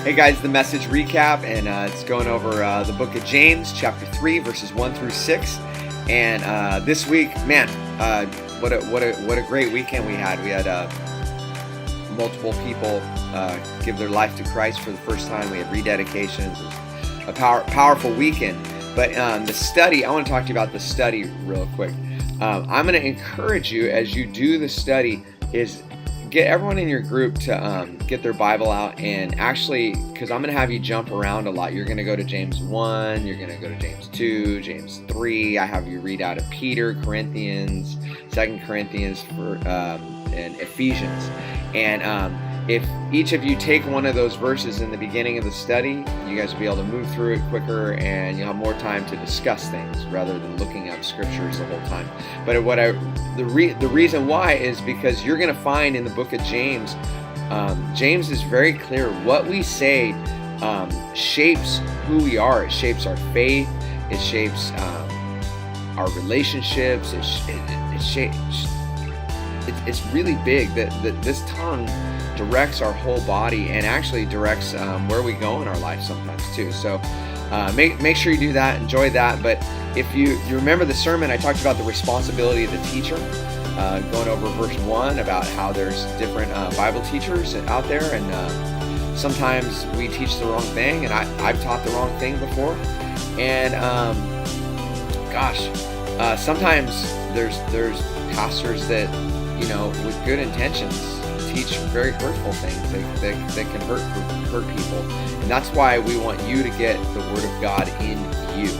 Hey guys, the message recap, and it's going over the book of James, chapter 3, verses 1 through 6. And this week, man, what a great weekend we had. We had multiple people give their life to Christ for the first time. We had rededications. It was a powerful weekend. But the study, I want to talk to you about the study real quick. I'm going to encourage you as you do the study is get everyone in your group to get their Bible out, and actually, because I'm going to have you jump around a lot. You're going to go to James 1, you're going to go to James 2, James 3. I have you read out of Peter, Corinthians, 2 Corinthians, and Ephesians. And if each of you take one of those verses in the beginning of the study, you guys will be able to move through it quicker, and you'll have more time to discuss things rather than looking up scriptures the whole time. But the reason why is because you're going to find in the book of James, James is very clear. What we say shapes who we are. It shapes our faith. It shapes our relationships. It's really big that this tongue directs our whole body and actually directs where we go in our life sometimes too. So make sure you do that, enjoy that. But if you remember the sermon, I talked about the responsibility of the teacher, going over verse 1 about how there's different Bible teachers out there, and sometimes we teach the wrong thing, and I've taught the wrong thing before. And sometimes there's pastors that, with good intentions, teach very hurtful things that can hurt people. And that's why we want you to get the Word of God in you.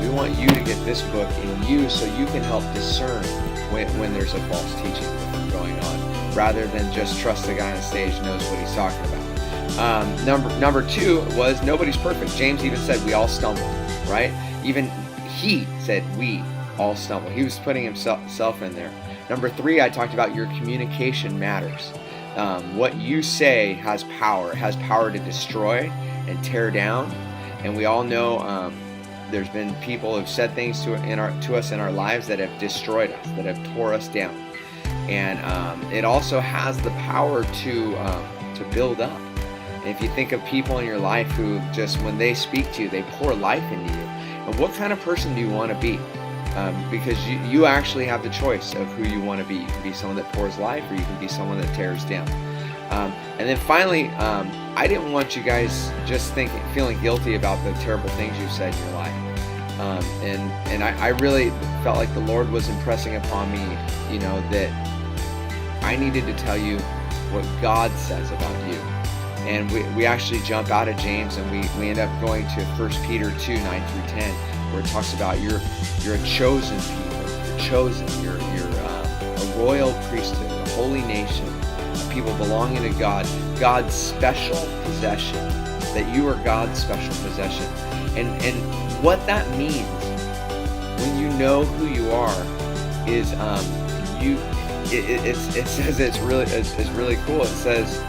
We want you to get this book in you so you can help discern when there's a false teaching going on, rather than just trust the guy on stage knows what he's talking about. Number 2 was nobody's perfect. James even said we all stumble, right? Even he said we all stumble. He was putting himself in there. Number 3, I talked about your communication matters. What you say has power. It has power to destroy and tear down. And we all know there's been people who have said things to us in our lives that have destroyed us, that have tore us down. And it also has the power to build up. And if you think of people in your life who just, when they speak to you, they pour life into you. And what kind of person do you want to be? Because you actually have the choice of who you want to be. You can be someone that pours life, or you can be someone that tears down. And then finally, I didn't want you guys just feeling guilty about the terrible things you've said in your life. And I really felt like the Lord was impressing upon me, that I needed to tell you what God says about you. And we actually jump out of James, and we end up going to 1 Peter 2, 9 through 10, where it talks about you're a chosen people, you're chosen, you're a royal priesthood, a holy nation, a people belonging to God, God's special possession, that you are God's special possession. And what that means, when you know who you are, is it says it's really cool. It says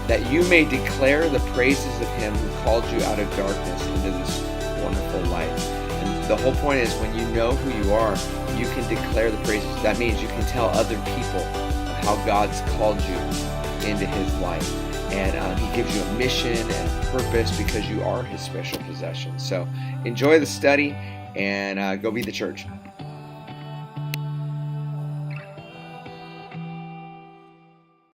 that you may declare the praises of Him who called you out of darkness into this wonderful light. And the whole point is, when you know who you are, you can declare the praises. That means you can tell other people of how God's called you into His light. And He gives you a mission and purpose because you are His special possession. So enjoy the study, and go be the church.